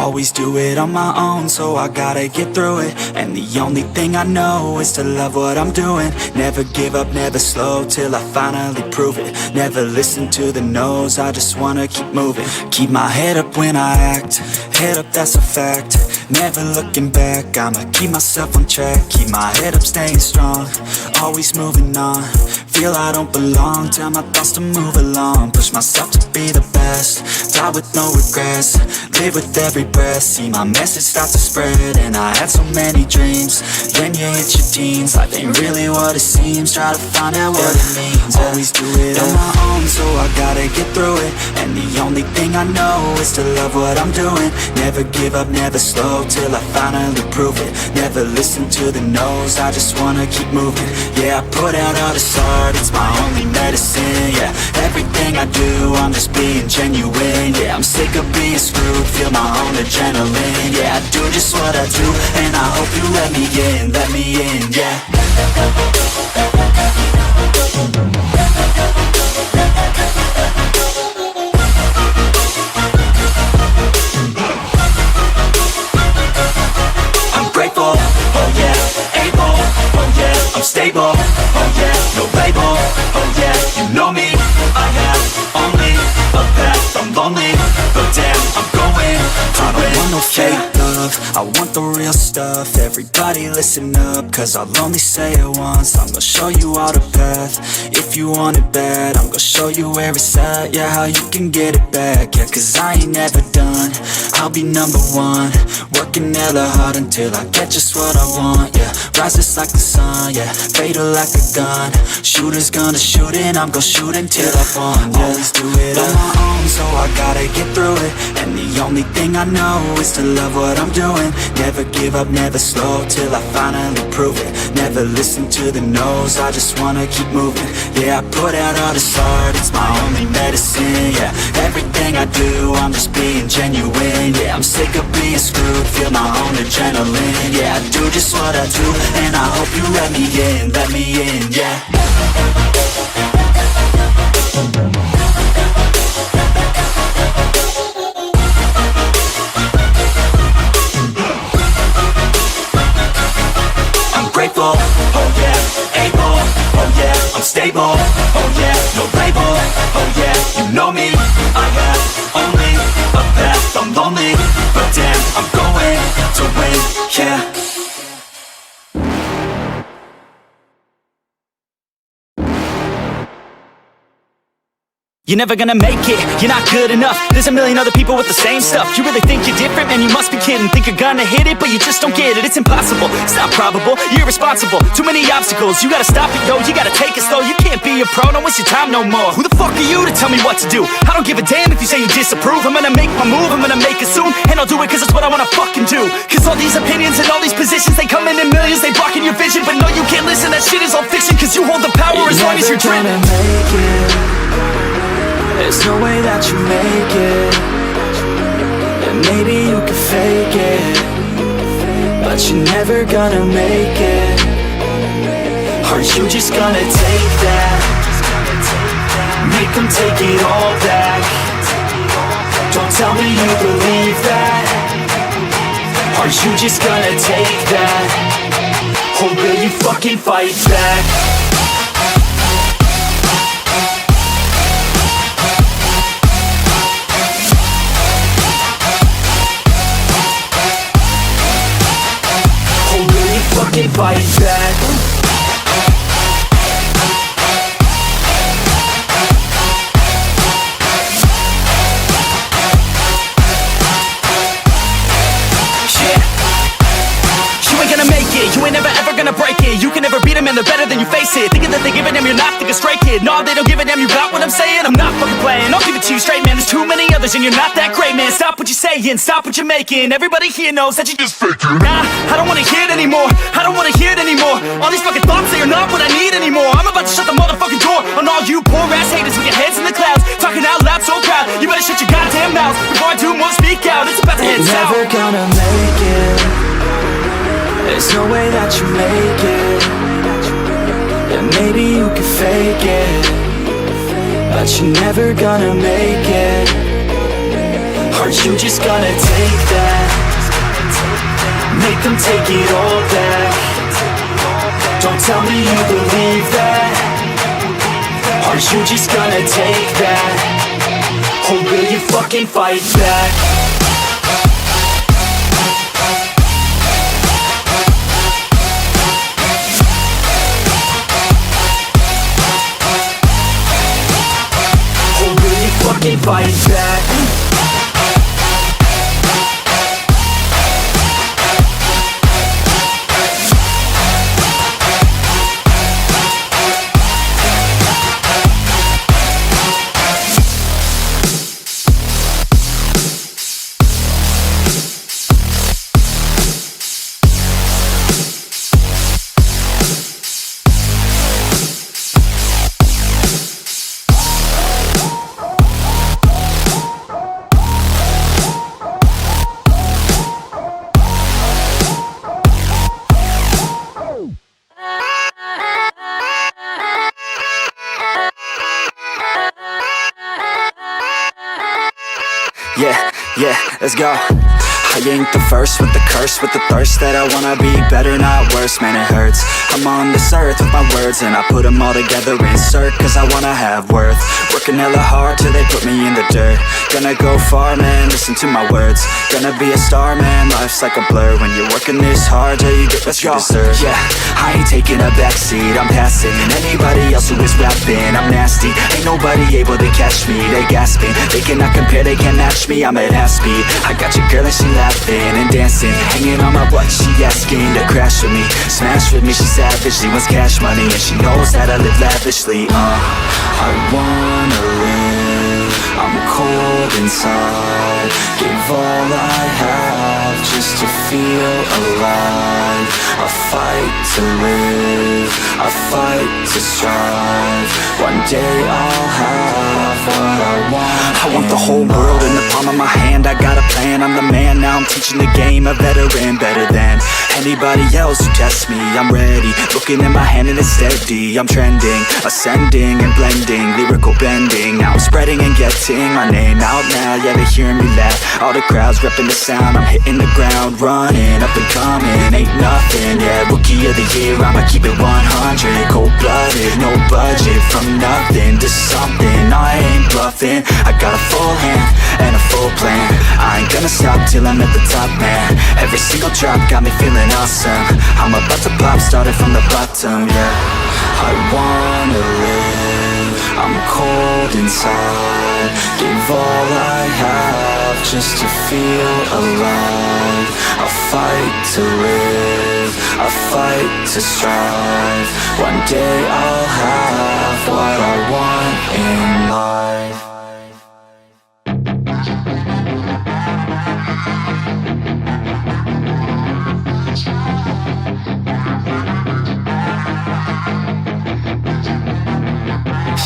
Always do it on my own, so I gotta get through it. And the only thing I know is to love what I'm doing. Never give up, never slow, till I finally prove it. Never listen to the no's, I just wanna keep moving. Keep my head up when I act, head up, that's a fact. Never looking back, I'ma keep myself on track. Keep my head up, staying strong, always moving on. Feel I don't belong, tell my thoughts to move along. Push myself to be the best, die with no regrets. Live with every breath, see my message start to spread. And I had so many dreams, then you hit your teens. Life ain't really what it seems, try to find out what it means. Always do it on my own, so I gotta get through it. And the only thing I know is to love what I'm doing. Never give up, never slow, till I finally prove it. Never listen to the no's, I just wanna keep moving. Yeah, I put out all this art, it's my only medicine. Yeah, everything I do, I'm just being genuine. Yeah, I'm sick of being screwed, feel my own adrenaline. Yeah, I do just what I do, and I hope you let me in, yeah. I'm grateful, oh yeah, able, oh yeah, I'm stable, oh yeah, no label, oh yeah, you know me, I have only a path, I'm lonely, but damn, I'm going to I don't want no fake love, I want the real stuff. Everybody listen up, cause I'll only say it once. I'm gonna show you all the path, if you want it bad. I'm gonna show you where it's at, yeah, how you can get it back. Yeah, cause I ain't never done, I'll be number one. Working hella hard until I get just what I want, yeah. Rises like the sun, yeah, fatal like a gun. Shooters gonna shoot and I'm gonna shoot until I won, yeah. Always do it on my own, so I gotta get through it. And the only thing I know is to love what I'm doing. Never give up, never slow, till I finally prove it. Never listen to the no's, I just wanna keep moving. Yeah, I put out all this art, it's my only medicine. Yeah, everything I do, I'm just being genuine. Yeah, I'm sick of being screwed, feel my own adrenaline. Yeah, I do just what I do, and I hope you let me in, yeah. Grateful, oh yeah, able, oh yeah, I'm stable, oh yeah, no label, oh yeah, you know me, I have only a path, I'm lonely, but damn, I'm going to win, yeah. You're never gonna make it, you're not good enough. There's a million other people with the same stuff. You really think you're different? Man, you must be kidding. Think you're gonna hit it, but you just don't get it. It's impossible, it's not probable, you're irresponsible. Too many obstacles, you gotta stop it, yo. You gotta take it slow, you can't be a pro. Don't waste your time no more. Who the fuck are you to tell me what to do? I don't give a damn if you say you disapprove. I'm gonna make my move, I'm gonna make it soon. And I'll do it cause it's what I wanna fucking do. Cause all these opinions and all these positions, they come in millions, they blocking your vision. But no, you can't listen, that shit is all fiction. Cause you hold the power as long as you're dreaming. There's no way that you make it. And maybe you can fake it, but you're never gonna make it. Are you just gonna take that? Make them take it all back. Don't tell me you believe that. Are you just gonna take that? Or will you fucking fight back? Fucking fight back. You ain't gonna make it, you ain't never ever gonna break it. You can never beat them and they're better than you face it. Thinking that they give a damn, you're not thinking straight, kid. No, they don't give a damn, you got what I'm saying? I'm not fucking playing, I'll give it to you straight, man. There's too many others and you're not that great, man. Stop what you're saying, stop what you're making. Everybody here knows that you just faking. Nah, I don't wanna hear it anymore, I don't wanna hear it anymore. All these fucking thoughts, they are not what I need anymore. I'm about to shut the motherfucking door on all you poor ass haters with your heads in the clouds, talking out loud so proud. You better shut your goddamn mouth before I do more, speak out. It's about to head south. You're never gonna make it. There's no way that you make it. Yeah, maybe you can fake it, but you're never gonna make it. Are Are you just gonna take that? Make them take it all back. Don't tell me you believe that. Are you just gonna take that? Or will you fucking fight back? Or will you fucking fight back? Yeah, let's go. I ain't the first with the curse, with the thirst that I wanna be better, not worse, man it hurts. I'm on this earth with my words and I put them all together, insert, cause I wanna have worth. Working hella hard till they put me in the dirt. Gonna go far, man, listen to my words. Gonna be a star, man, life's like a blur. When you're working this hard till you get what you deserve. Yeah, I ain't taking a backseat, I'm passing anybody else who is rapping. I'm nasty, ain't nobody able to catch me. They gasping, they cannot compare, they can't match me. I'm at half speed, I got your girl and she laughing and dancing, hanging on my butt, she asking to crash with me, smash with me. She savage, she wants cash money and she knows that I live lavishly. I wanna live, I'm cold inside. Give all I have just to feel alive. I fight to live, I fight to strive. One day I'll have what I want. I want the whole world in the palm of my hand. I got a plan, I'm the man. Now I'm teaching the game, a veteran, better than anybody else who tests me. I'm ready, looking in my hand and it's steady. I'm trending, ascending and blending, lyrical bending. Now I'm spreading and getting my name out now. Yeah, they hearing me laugh, all the crowds repping the sound. I'm hitting the ground, running, up and coming, ain't nothing. Yeah, rookie of the year, I'ma keep it 100. Cold-blooded, no budget, from nothing to something. I ain't bluffing, I got a full hand and a full plan. I ain't gonna stop till I'm at the top, man. Every single drop got me feeling awesome. I'm about to pop, started from the bottom, yeah. I wanna live, I'm cold inside. Give all I have just to feel alive. I fight to live, I fight to strive. One day I'll have what I want in life.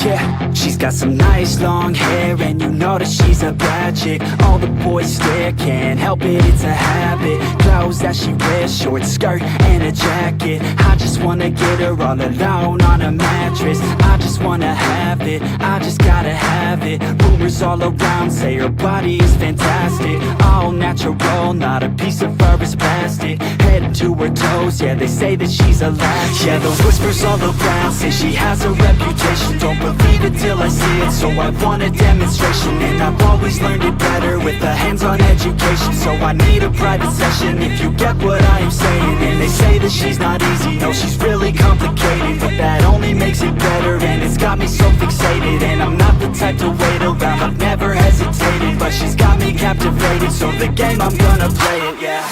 Yeah, she's got some nice long hair and you know that she's a bad chick. All the boys stare, can't help it, it's a habit. Clothes that she wears, short skirt and a jacket. I just wanna get her all alone on a mattress. I just wanna have it, I just gotta have it. Rumors all around say her body is fantastic. All natural, not a piece of fur is plastic. Head to her toes, yeah, they say that she's a latch. Yeah, the whispers all around say she has a reputation. Don't believe it till I see it, so I want a demonstration. And I've always learned it better with a hands-on education. So I need a private session if you get what I am saying. And they say that she's not easy, no, she's really complicated. But that only makes it better, and it's got me so fixated. And I'm not the type to wait around, I've never hesitated. But she's got me captivated, so the game, I'm gonna play it, yeah.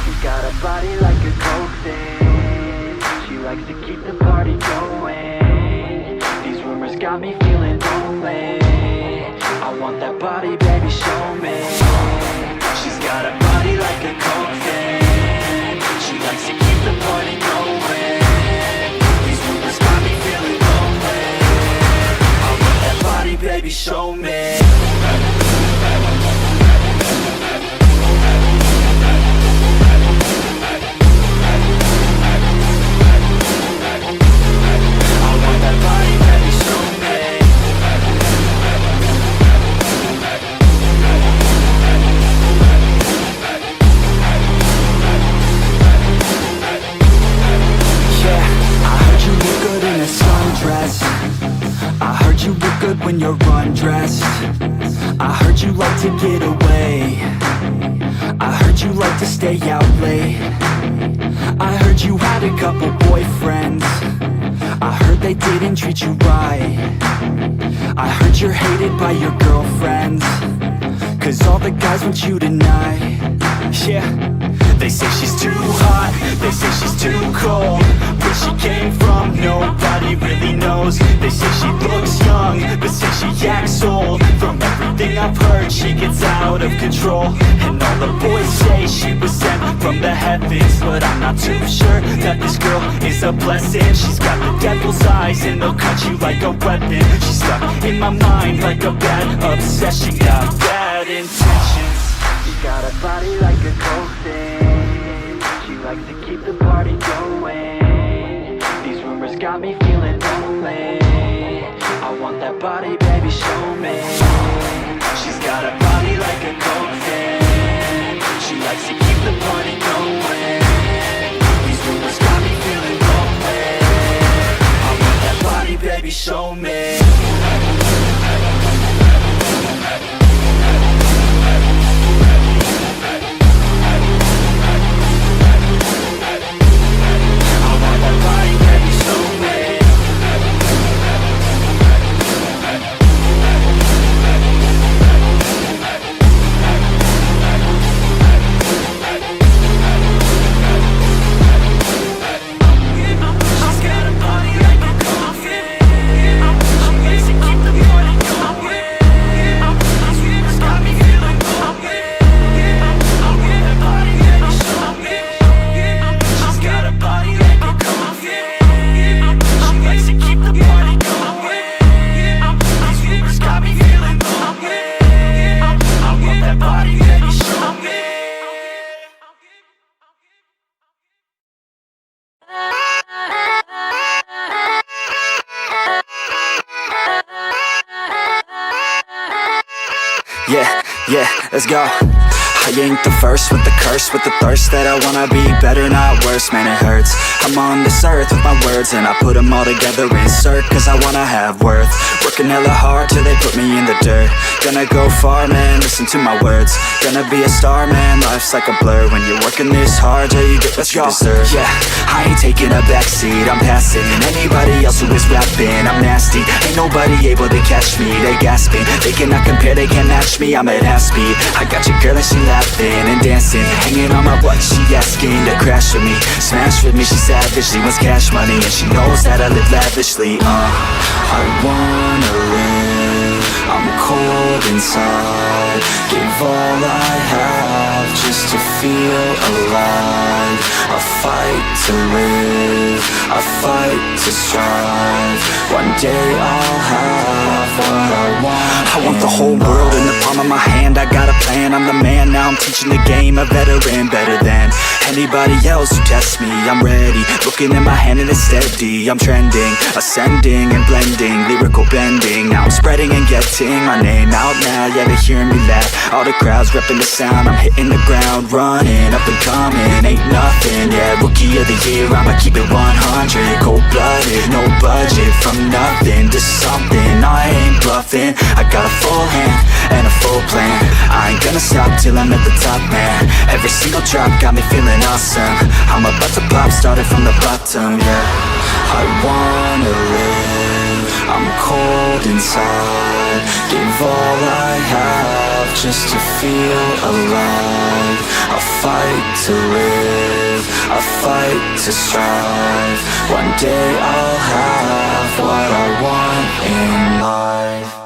She's got a body like a coke thing. She likes to keep the party going. Got me feeling lonely. I want that body, baby, show me. She's got a body like a coke thing. She likes to keep the party going. These rumors got me feeling lonely. I want that body, baby, show me. you're undressed. I heard you like to get away. I heard you like to stay out late. I heard you had a couple boyfriends. I heard they didn't treat you right. I heard you're hated by your girlfriends, 'cause all the guys want you tonight. Yeah. They say she's too hot, they say she's too cold. Where she came from, nobody really knows. They say she looks young, but say she acts old. From everything I've heard, she gets out of control. And all the boys say she was sent from the heavens, but I'm not too sure that this girl is a blessing. She's got the devil's eyes and they'll cut you like a weapon. She's stuck in my mind like a bad obsession. Got bad intentions. She got a body like a coffin. She likes to keep the party going. These rumors got me feeling lonely. I want that body, baby, show me. She's got a body like a coffin. She likes to keep the party going. These rumors got me feeling lonely. I want that body, baby, show me. Yeah, let's go. I ain't the first with the curse, with the thirst that I wanna be better, not worse, man it hurts. I'm on this earth with my words and I put them all together, insert, 'cause I wanna have worth. Working hella hard till they put me in the dirt. Gonna go far, man, listen to my words. Gonna be a star, man, life's like a blur. When you're working this hard, yeah, you get what you deserve. Yeah, I ain't taking a backseat, I'm passing anybody else who is rapping. I'm nasty, ain't nobody able to catch me. They gasping, they cannot compare, they can't match me. I'm at half speed, I got your girl and she laughing and dancing, hanging on my butt, she asking to crash with me, smash with me, she savage, she wants cash money, and she knows that I live lavishly. I wanna live, I'm cold inside, give all I have just to feel alive. I fight to live, I fight to strive, one day I'll have what I want. I want the whole world in the palm of my hand, I got a plan, I'm the man, now I'm teaching the game, a veteran, better than anybody else who tests me. I'm ready, looking at my hand and it's steady. I'm trending, ascending and blending, lyrical bending. Now I'm spreading and getting my name out now. Yeah, they hearing me laugh, all the crowds repping the sound. I'm hitting the ground, running, up and coming, ain't nothing. Yeah, rookie of the year, I'ma keep it 100. Cold-blooded, no budget, from nothing to something. I ain't bluffing, I got a full hand and a full plan. I ain't gonna stop till I'm at the top, man. Every single drop got me feeling awesome. I'm about to pop, started from the bottom, yeah. I wanna live, I'm cold inside, give all I have just to feel alive. I fight to live, I fight to strive, one day I'll have what I want in life.